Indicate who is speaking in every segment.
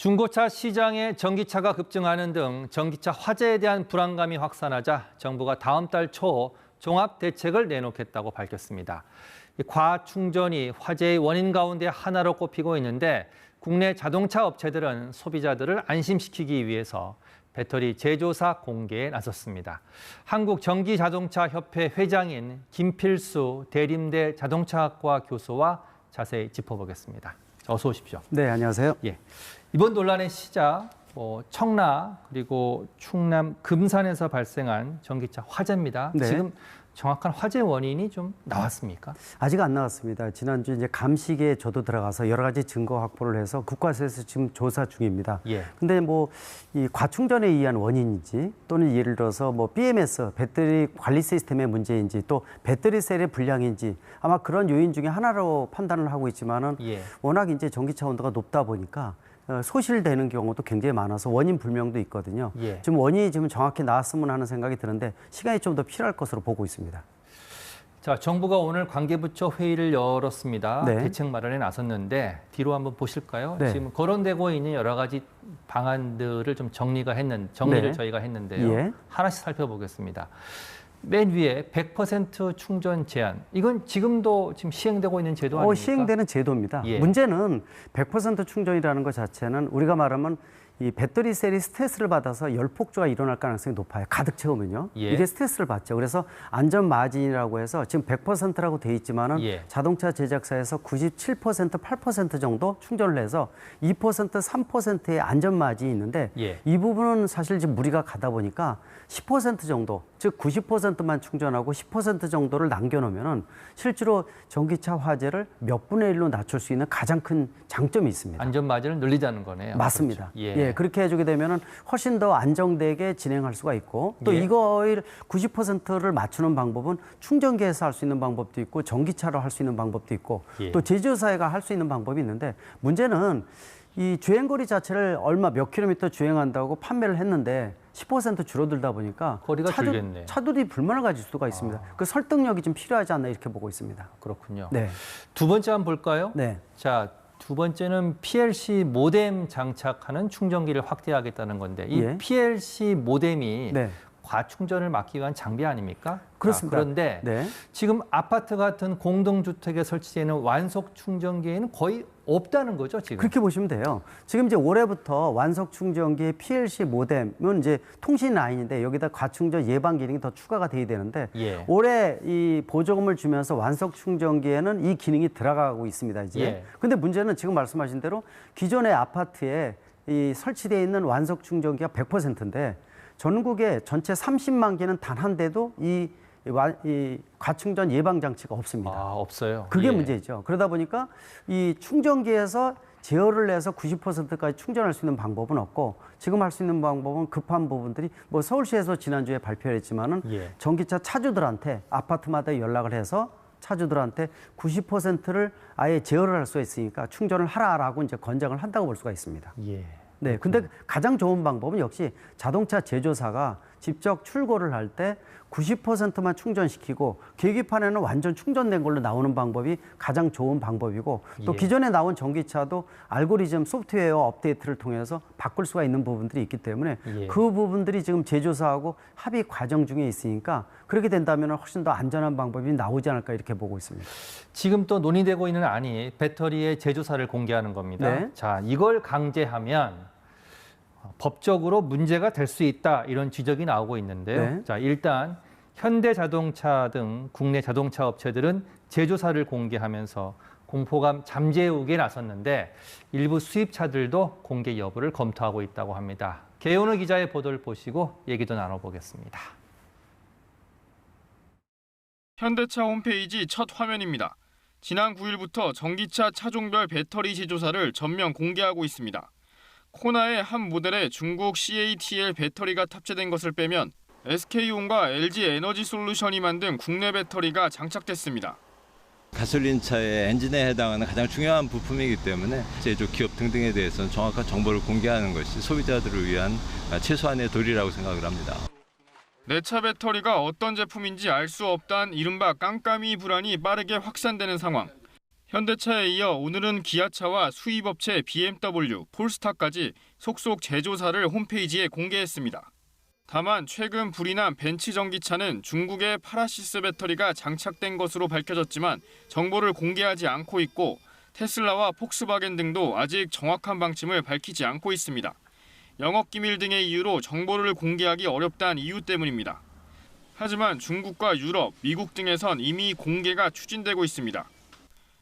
Speaker 1: 중고차 시장에 전기차가 급증하는 등 전기차 화재에 대한 불안감이 확산하자 정부가 다음 달 초 종합 대책을 내놓겠다고 밝혔습니다. 과충전이 화재의 원인 가운데 하나로 꼽히고 있는데 국내 자동차 업체들은 소비자들을 안심시키기 위해서 배터리 제조사 공개에 나섰습니다. 한국전기자동차협회 회장인 김필수 대림대 자동차학과 교수와 자세히 짚어보겠습니다. 어서 오십시오.
Speaker 2: 네, 안녕하세요.
Speaker 1: 예, 이번 논란의 시작, 청라 그리고 충남 금산에서 발생한 전기차 화재입니다.
Speaker 2: 네.
Speaker 1: 지금 정확한 화재 원인이 좀 나왔습니까?
Speaker 2: 아직 안 나왔습니다. 지난주 이제 감식에 저도 들어가서 여러 가지 증거 확보를 해서 국과수에서 지금 조사 중입니다.
Speaker 1: 예.
Speaker 2: 근데 이 과충전에 의한 원인인지 또는 예를 들어서 BMS 배터리 관리 시스템의 문제인지 또 배터리 셀의 불량인지 아마 그런 요인 중에 하나로 판단을 하고 있지만은
Speaker 1: 예.
Speaker 2: 워낙 이제 전기차 온도가 높다 보니까 소실되는 경우도 굉장히 많아서 원인 불명도 있거든요.
Speaker 1: 예.
Speaker 2: 지금 원인이 지금 정확히 나왔으면 하는 생각이 드는데 시간이 좀 더 필요할 것으로 보고 있습니다.
Speaker 1: 자, 정부가 오늘 관계부처 회의를 열었습니다.
Speaker 2: 네.
Speaker 1: 대책 마련에 나섰는데 뒤로 한번 보실까요?
Speaker 2: 네.
Speaker 1: 지금 거론되고 있는 여러 가지 방안들을 좀 정리를
Speaker 2: 네.
Speaker 1: 저희가 했는데요.
Speaker 2: 예.
Speaker 1: 하나씩 살펴보겠습니다. 맨 위에 100% 충전 제한. 이건 지금도 지금 시행되고 있는 제도 아닙니까?
Speaker 2: 시행되는 제도입니다.
Speaker 1: 예.
Speaker 2: 문제는 100% 충전이라는 것 자체는 우리가 말하면 이 배터리 셀이 스트레스를 받아서 열폭주가 일어날 가능성이 높아요. 가득 채우면요.
Speaker 1: 예.
Speaker 2: 이게 스트레스를 받죠. 그래서 안전 마진이라고 해서 지금 100%라고 돼 있지만은
Speaker 1: 예.
Speaker 2: 자동차 제작사에서 97%, 8% 정도 충전을 해서 2%, 3%의 안전 마진이 있는데
Speaker 1: 예.
Speaker 2: 이 부분은 사실 지금 무리가 가다 보니까 10% 정도, 즉 90%만 충전하고 10% 정도를 남겨놓으면은 실제로 전기차 화재를 몇 분의 1로 낮출 수 있는 가장 큰 장점이 있습니다.
Speaker 1: 안전 마진을 늘리자는 거네요.
Speaker 2: 맞습니다.
Speaker 1: 그렇죠.
Speaker 2: 예, 그렇게 해주게 되면은 훨씬 더 안정되게 진행할 수가 있고 또
Speaker 1: 예.
Speaker 2: 이거의 90%를 맞추는 방법은 충전기에서 할 수 있는 방법도 있고 전기차로 할 수 있는 방법도 있고
Speaker 1: 예.
Speaker 2: 또 제조사가 할 수 있는 방법이 있는데 문제는 이 주행거리 자체를 몇 킬로미터 주행한다고 판매를 했는데 10% 줄어들다 보니까
Speaker 1: 거리가 줄겠네.
Speaker 2: 차들이 불만을 가질 수가 있습니다. 그 설득력이 좀 필요하지 않나 이렇게 보고 있습니다.
Speaker 1: 그렇군요.
Speaker 2: 네.
Speaker 1: 두 번째 한번 볼까요?
Speaker 2: 네.
Speaker 1: 자, 두 번째는 PLC 모뎀 장착하는 충전기를 확대하겠다는 건데 이
Speaker 2: 예.
Speaker 1: PLC 모뎀이
Speaker 2: 네.
Speaker 1: 과충전을 막기 위한 장비 아닙니까?
Speaker 2: 그렇습니다.
Speaker 1: 그런데
Speaker 2: 네.
Speaker 1: 지금 아파트 같은 공동주택에 설치되는 완속 충전기에는 거의 없다는 거죠, 지금?
Speaker 2: 그렇게 보시면 돼요. 지금 이제 올해부터 완속 충전기의 PLC 모뎀은 이제 통신 라인인데 여기다 과충전 예방 기능이 더 추가가 돼야 되는데
Speaker 1: 예.
Speaker 2: 올해 이 보조금을 주면서 완속 충전기에는 이 기능이 들어가고 있습니다, 이제.
Speaker 1: 예.
Speaker 2: 근데 문제는 지금 말씀하신 대로 기존의 아파트에 이 설치되어 있는 완속 충전기가 100%인데 전국에 전체 30만 개는 단 한 대도 이 과충전 예방 장치가 없습니다.
Speaker 1: 없어요.
Speaker 2: 그게
Speaker 1: 예.
Speaker 2: 문제죠. 그러다 보니까 이 충전기에서 제어를 해서 90%까지 충전할 수 있는 방법은 없고 지금 할 수 있는 방법은 급한 부분들이 서울시에서 지난주에 발표했지만은
Speaker 1: 예.
Speaker 2: 전기차 차주들한테 아파트마다 연락을 해서 차주들한테 90%를 아예 제어를 할 수 있으니까 충전을 하라라고 이제 권장을 한다고 볼 수가 있습니다.
Speaker 1: 예.
Speaker 2: 네, 근데 가장 좋은 방법은 역시 자동차 제조사가 직접 출고를 할 때 90%만 충전시키고 계기판에는 완전 충전된 걸로 나오는 방법이 가장 좋은 방법이고 또
Speaker 1: 예.
Speaker 2: 기존에 나온 전기차도 알고리즘 소프트웨어 업데이트를 통해서 바꿀 수가 있는 부분들이 있기 때문에
Speaker 1: 예.
Speaker 2: 그 부분들이 지금 제조사하고 합의 과정 중에 있으니까 그렇게 된다면 훨씬 더 안전한 방법이 나오지 않을까 이렇게 보고 있습니다.
Speaker 1: 지금 또 논의되고 있는 안이 배터리의 제조사를 공개하는 겁니다.
Speaker 2: 네.
Speaker 1: 자, 이걸 강제하면 법적으로 문제가 될 수 있다 이런 지적이 나오고 있는데요.
Speaker 2: 네.
Speaker 1: 자, 일단 현대자동차 등 국내 자동차 업체들은 제조사를 공개하면서 공포감 잠재우기에 나섰는데 일부 수입차들도 공개 여부를 검토하고 있다고 합니다. 개연우 기자의 보도를 보시고 얘기도 나눠보겠습니다.
Speaker 3: 현대차 홈페이지 첫 화면입니다. 지난 9일부터 전기차 차종별 배터리 제조사를 전면 공개하고 있습니다. 코나의 한 모델에 중국 CATL 배터리가 탑재된 것을 빼면 SK온과 LG 에너지 솔루션이 만든 국내 배터리가 장착됐습니다.
Speaker 4: 가솔린차의 엔진에 해당하는 가장 중요한 부품이기 때문에 제조 기업 등등에 대해서는 정확한 정보를 공개하는 것이 소비자들을 위한 최소한의 도리라고 생각을 합니다.
Speaker 3: 내 차 배터리가 어떤 제품인지 알 수 없다는 이른바 깜깜이 불안이 빠르게 확산되는 상황. 현대차에 이어 오늘은 기아차와 수입업체 BMW, 폴스타까지 속속 제조사를 홈페이지에 공개했습니다. 다만 최근 불이 난 벤츠 전기차는 중국의 파라시스 배터리가 장착된 것으로 밝혀졌지만 정보를 공개하지 않고 있고 테슬라와 폭스바겐 등도 아직 정확한 방침을 밝히지 않고 있습니다. 영업기밀 등의 이유로 정보를 공개하기 어렵다는 이유 때문입니다. 하지만 중국과 유럽, 미국 등에선 이미 공개가 추진되고 있습니다.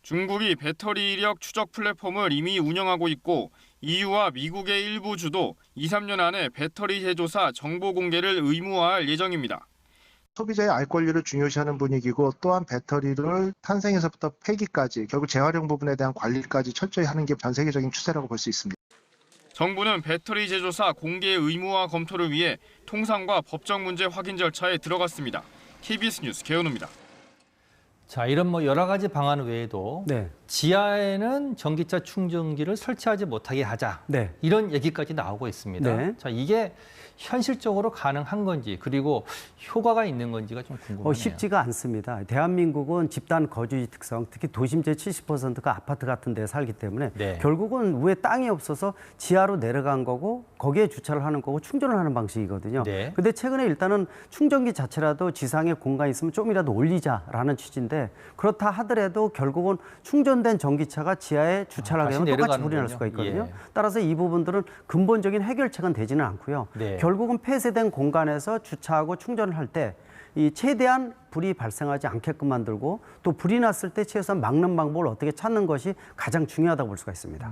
Speaker 3: 중국이 배터리 이력 추적 플랫폼을 이미 운영하고 있고 EU와 미국의 일부 주도 2-3년 안에 배터리 제조사 정보 공개를 의무화할 예정입니다.
Speaker 5: 소비자의 알 권리를 중요시하는 분위기고 또한 배터리를 탄생에서부터 폐기까지 결국 재활용 부분에 대한 관리까지 철저히 하는 게 전 세계적인 추세라고 볼 수 있습니다.
Speaker 3: 정부는 배터리 제조사 공개 의무화 검토를 위해 통상과 법적 문제 확인 절차에 들어갔습니다. KBS 뉴스 개은우입니다.
Speaker 1: 자, 이런 여러 가지 방안 외에도
Speaker 2: 네.
Speaker 1: 지하에는 전기차 충전기를 설치하지 못하게 하자.
Speaker 2: 네.
Speaker 1: 이런 얘기까지 나오고 있습니다.
Speaker 2: 네.
Speaker 1: 자, 이게 현실적으로 가능한 건지 그리고 효과가 있는 건지가 좀 궁금하네요.
Speaker 2: 쉽지가 않습니다. 대한민국은 집단 거주지 특성, 특히 도심지의 70%가 아파트 같은 데 살기 때문에
Speaker 1: 네.
Speaker 2: 결국은 위에 땅이 없어서 지하로 내려간 거고 거기에 주차를 하는 거고 충전을 하는 방식이거든요.
Speaker 1: 네.
Speaker 2: 근데 최근에 일단은 충전기 자체라도 지상에 공간이 있으면 좀이라도 올리자라는 취지인데 그렇다 하더라도 결국은 충전된 전기차가 지하에 주차를 하게
Speaker 1: 다시
Speaker 2: 되면 똑같이 불이 날
Speaker 1: 내려가는군요.
Speaker 2: 수가 있거든요.
Speaker 1: 예.
Speaker 2: 따라서 이 부분들은 근본적인 해결책은 되지는 않고요.
Speaker 1: 네.
Speaker 2: 결국은 폐쇄된 공간에서 주차하고 충전을 할 때 이 최대한 불이 발생하지 않게끔 만들고 또 불이 났을 때 최소한 막는 방법을 어떻게 찾는 것이 가장 중요하다고 볼 수가 있습니다.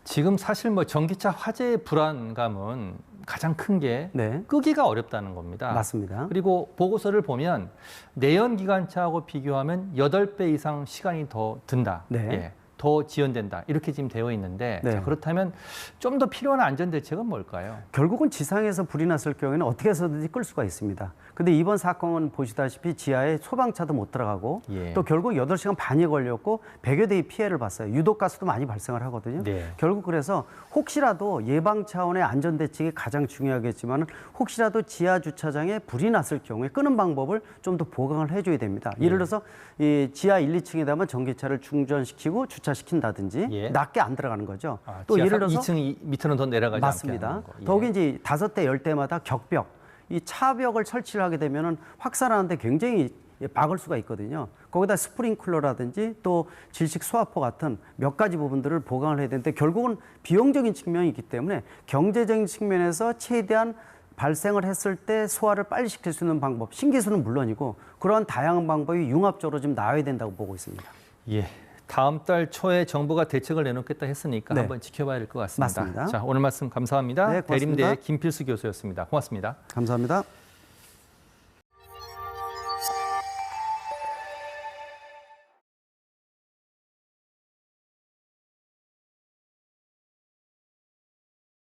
Speaker 1: 지금 사실 전기차 화재의 불안감은 가장 큰 게
Speaker 2: 네.
Speaker 1: 끄기가 어렵다는 겁니다.
Speaker 2: 맞습니다.
Speaker 1: 그리고 보고서를 보면 내연기관차하고 비교하면 8배 이상 시간이 더 든다.
Speaker 2: 네.
Speaker 1: 예, 더 지연된다. 이렇게 지금 되어 있는데
Speaker 2: 네.
Speaker 1: 자, 그렇다면 좀 더 필요한 안전대책은 뭘까요?
Speaker 2: 결국은 지상에서 불이 났을 경우에는 어떻게 해서든지 끌 수가 있습니다. 근데 이번 사건은 보시다시피 지하에 소방차도 못 들어가고
Speaker 1: 예.
Speaker 2: 또 결국 8시간 반이 걸렸고 100여 대의 피해를 봤어요. 유독가스도 많이 발생을 하거든요.
Speaker 1: 네.
Speaker 2: 결국 그래서 혹시라도 예방 차원의 안전대책이 가장 중요하겠지만 혹시라도 지하 주차장에 불이 났을 경우에 끄는 방법을 좀 더 보강을 해줘야 됩니다. 예를 들어서 이 지하 1, 2층에 다면 전기차를 충전시키고 주차시킨다든지
Speaker 1: 예.
Speaker 2: 낮게 안 들어가는 거죠.
Speaker 1: 또
Speaker 2: 예를 들어서
Speaker 1: 2층 밑으로는 더 내려가지
Speaker 2: 맞습니다.
Speaker 1: 않게 하는 거. 예.
Speaker 2: 더욱이 이제 5대, 10대마다 격벽, 이 차벽을 설치를 하게 되면은 확산하는데 굉장히 막을 수가 있거든요. 거기다 스프링클러라든지 또 질식 수화포 같은 몇 가지 부분들을 보강을 해야 되는데 결국은 비용적인 측면이 있기 때문에 경제적인 측면에서 최대한 발생을 했을 때 소화를 빨리 시킬 수 있는 방법, 신기술은 물론이고 그런 다양한 방법이 융합적으로 좀 나와야 된다고 보고 있습니다.
Speaker 1: 예. 다음 달 초에 정부가 대책을 내놓겠다 했으니까
Speaker 2: 네.
Speaker 1: 한번 지켜봐야 될 것 같습니다.
Speaker 2: 맞습니다.
Speaker 1: 자, 오늘 말씀 감사합니다.
Speaker 2: 네, 고맙습니다.
Speaker 1: 대림대 김필수 교수였습니다. 고맙습니다.
Speaker 2: 감사합니다.